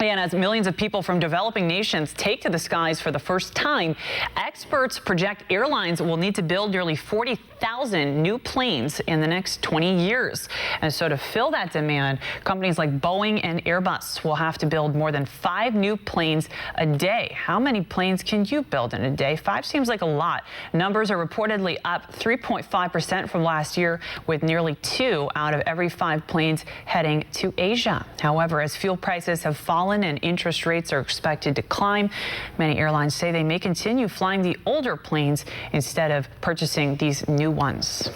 And as millions of people from developing nations take to the skies for the first time, experts project airlines will need to build nearly 40,000 new planes in the next 20 years. And so to fill that demand, companies like Boeing and Airbus will have to build more than 5 new planes a day. How many planes can you build in a day? 5 seems like a lot. Numbers are reportedly up 3.5% from last year, with nearly 2 out of every 5 planes heading to Asia. However, as fuel prices have fallen and interest rates are expected to climb, many airlines say they may continue flying the older planes instead of purchasing these new ones.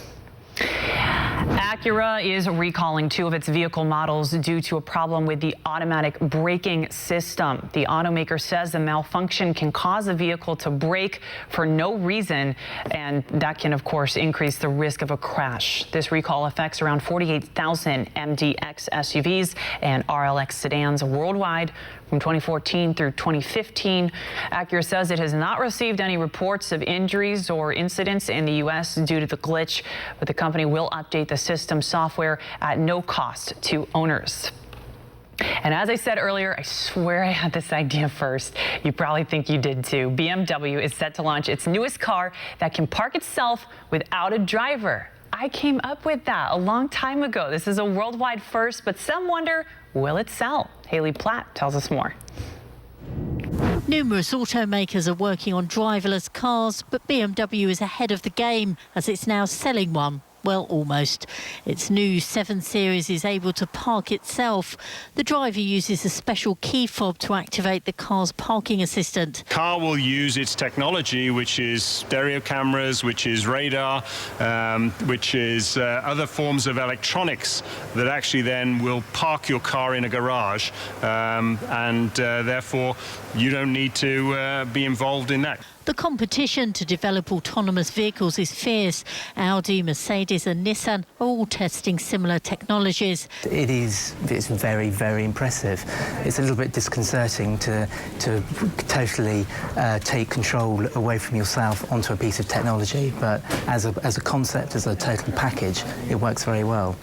Acura is recalling 2 of its vehicle models due to a problem with the automatic braking system. The automaker says the malfunction can cause a vehicle to brake for no reason, and that can, of course, increase the risk of a crash. This recall affects around 48,000 MDX SUVs and RLX sedans worldwide from 2014 through 2015. Acura says it has not received any reports of injuries or incidents in the U.S. due to the glitch, but the company will update the system software at no cost to owners. And as I said earlier, I swear I had this idea first. You probably think you did too. BMW is set to launch its newest car that can park itself without a driver. I came up with that a long time ago. This is a worldwide first, but some wonder, will it sell? Haley Platt tells us more. Numerous automakers are working on driverless cars, but BMW is ahead of the game as it's now selling one. Well, almost. Its new 7 Series is able to park itself. The driver uses a special key fob to activate the car's parking assistant. The car will use its technology, which is stereo cameras, which is radar, which is other forms of electronics that actually then will park your car in a garage, and therefore you don't need to be involved in that. The competition to develop autonomous vehicles is fierce. Audi, Mercedes and Nissan are all testing similar technologies. It's very, very impressive. It's a little bit disconcerting to totally take control away from yourself onto a piece of technology, but as a concept, as a total package, it works very well.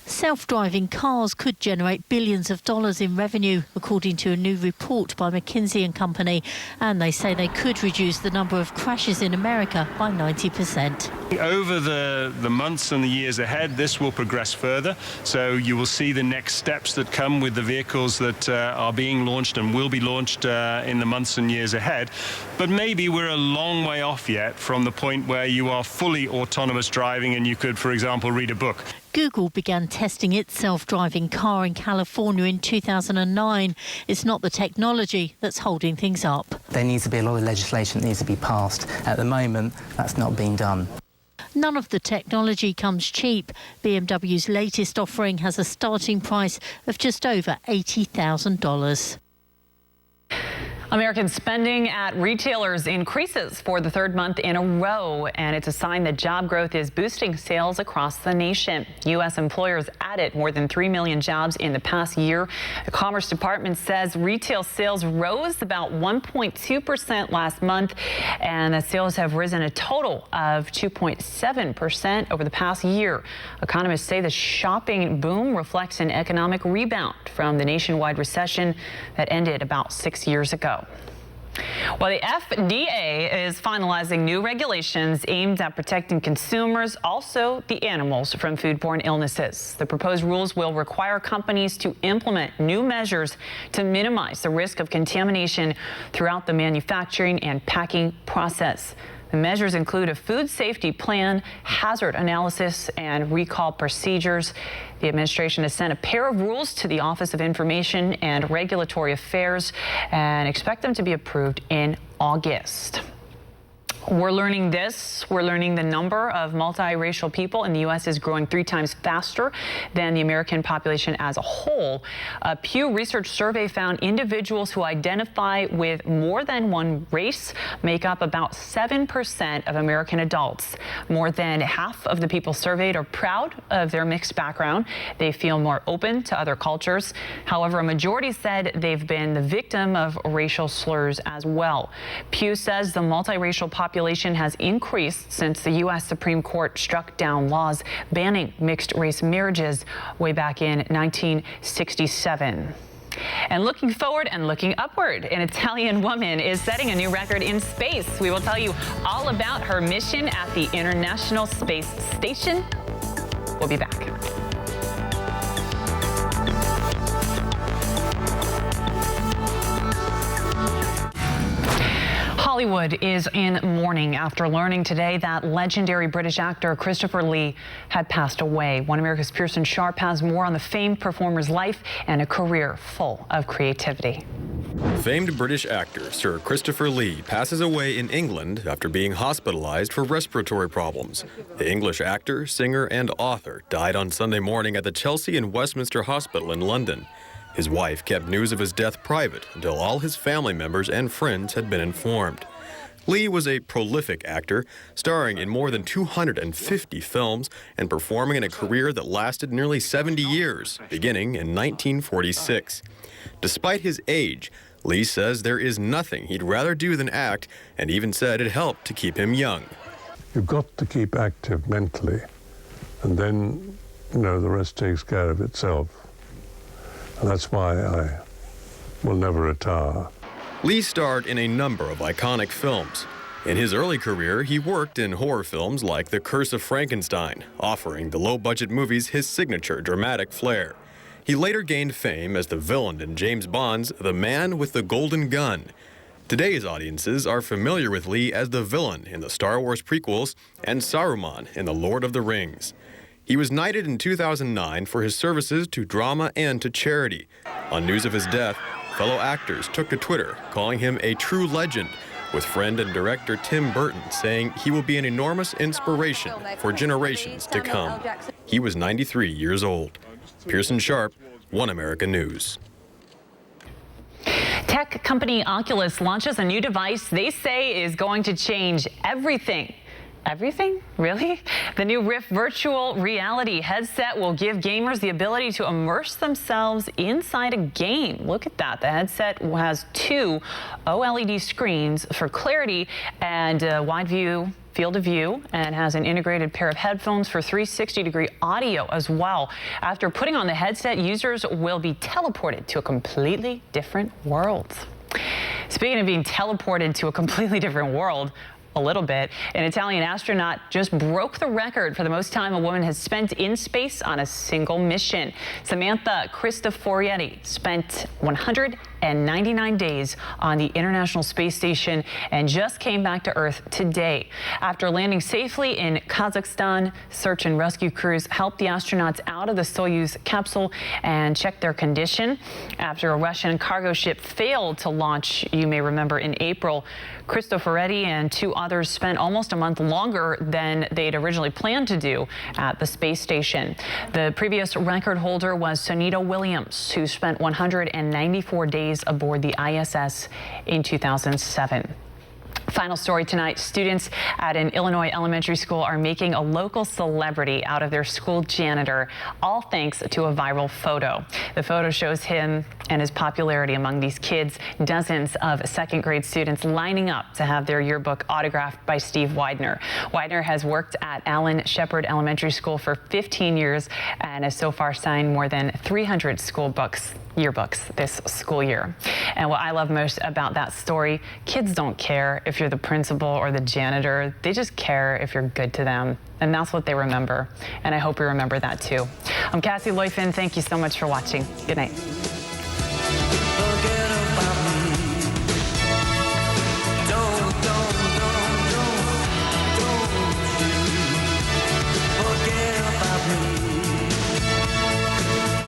Self-driving cars could generate billions of dollars in revenue, according to a new report by McKinsey & Company, and they say they could reduce the number of crashes in America by 90%. Over the months and the years ahead, this will progress further, so you will see the next steps that come with the vehicles that are being launched and will be launched in the months and years ahead. But maybe we're a long way off yet from the point where you are fully autonomous driving and you could, for example, read a book. Google began testing its self-driving car in California in 2009. It's not the technology that's holding things up. There needs to be a lot of legislation that needs to be passed. At the moment, that's not being done. None of the technology comes cheap. BMW's latest offering has a starting price of just over $80,000. American spending at retailers increases for the 3rd month in a row, and it's a sign that job growth is boosting sales across the nation. U.S. employers added more than 3 million jobs in the past year. The Commerce Department says retail sales rose about 1.2% last month, and that sales have risen a total of 2.7% over the past year. Economists say the shopping boom reflects an economic rebound from the nationwide recession that ended about 6 years ago. Well, the FDA is finalizing new regulations aimed at protecting consumers, also the animals, from foodborne illnesses. The proposed rules will require companies to implement new measures to minimize the risk of contamination throughout the manufacturing and packing process. The measures include a food safety plan, hazard analysis, and recall procedures. The administration has sent a pair of rules to the Office of Information and Regulatory Affairs and expect them to be approved in August. We're learning this. We're learning the number of multiracial people in the U.S. is growing 3 times faster than the American population as a whole. A Pew Research survey found individuals who identify with more than one race make up about 7% of American adults. More than half of the people surveyed are proud of their mixed background. They feel more open to other cultures. However, a majority said they've been the victim of racial slurs as well. Pew says the multiracial population has increased since the U.S. Supreme Court struck down laws banning mixed-race marriages way back in 1967. And looking forward and looking upward, an Italian woman is setting a new record in space. We will tell you all about her mission at the International Space Station. We'll be back. Hollywood is in mourning after learning today that legendary British actor Christopher Lee had passed away. One America's Pearson Sharp has more on the famed performer's life and a career full of creativity. Famed British actor Sir Christopher Lee passes away in England after being hospitalized for respiratory problems. The English actor, singer, and author died on Sunday morning at the Chelsea and Westminster Hospital in London. His wife kept news of his death private until all his family members and friends had been informed. Lee was a prolific actor, starring in more than 250 films and performing in a career that lasted nearly 70 years, beginning in 1946. Despite his age, Lee says there is nothing he'd rather do than act, and even said it helped to keep him young. You've got to keep active mentally, and then, the rest takes care of itself. And that's why I will never retire. Lee starred in a number of iconic films. In his early career, he worked in horror films like The Curse of Frankenstein, offering the low-budget movies his signature dramatic flair. He later gained fame as the villain in James Bond's The Man with the Golden Gun. Today's audiences are familiar with Lee as the villain in the Star Wars prequels and Saruman in The Lord of the Rings. He was knighted in 2009 for his services to drama and to charity. On news of his death, fellow actors took to Twitter, calling him a true legend, with friend and director Tim Burton saying he will be an enormous inspiration for generations to come. He was 93 years old. Pearson Sharp, One America News. Tech company Oculus launches a new device they say is going to change everything. Everything? Really? The new Rift virtual reality headset will give gamers the ability to immerse themselves inside a game. Look at that. The headset has two OLED screens for clarity and wide view, field of view, and has an integrated pair of headphones for 360-degree audio as well. After putting on the headset, users will be teleported to a completely different world. Speaking of being teleported to a completely different world, a little bit, an Italian astronaut just broke the record for the most time a woman has spent in space on a single mission. Samantha Cristoforetti spent 199 days on the International Space Station and just came back to Earth today. After landing safely in Kazakhstan, search and rescue crews helped the astronauts out of the Soyuz capsule and checked their condition. After a Russian cargo ship failed to launch, you may remember, in April, Cristoforetti and two others spent almost a month longer than they'd originally planned to do at the space station. The previous record holder was Sunita Williams, who spent 194 days aboard the ISS in 2007. Final story tonight, students at an Illinois elementary school are making a local celebrity out of their school janitor, all thanks to a viral photo. The photo shows him and his popularity among these kids, dozens of second grade students lining up to have their yearbook autographed by Steve Widener. Widener has worked at Allen Shepherd Elementary School for 15 years and has so far signed more than 300 yearbooks this school year. And what I love most about that story, kids don't care if you're the principal or the janitor. They just care if you're good to them. And that's what they remember. And I hope you remember that too. I'm Cassie Leuffin. Thank you so much for watching. Good night.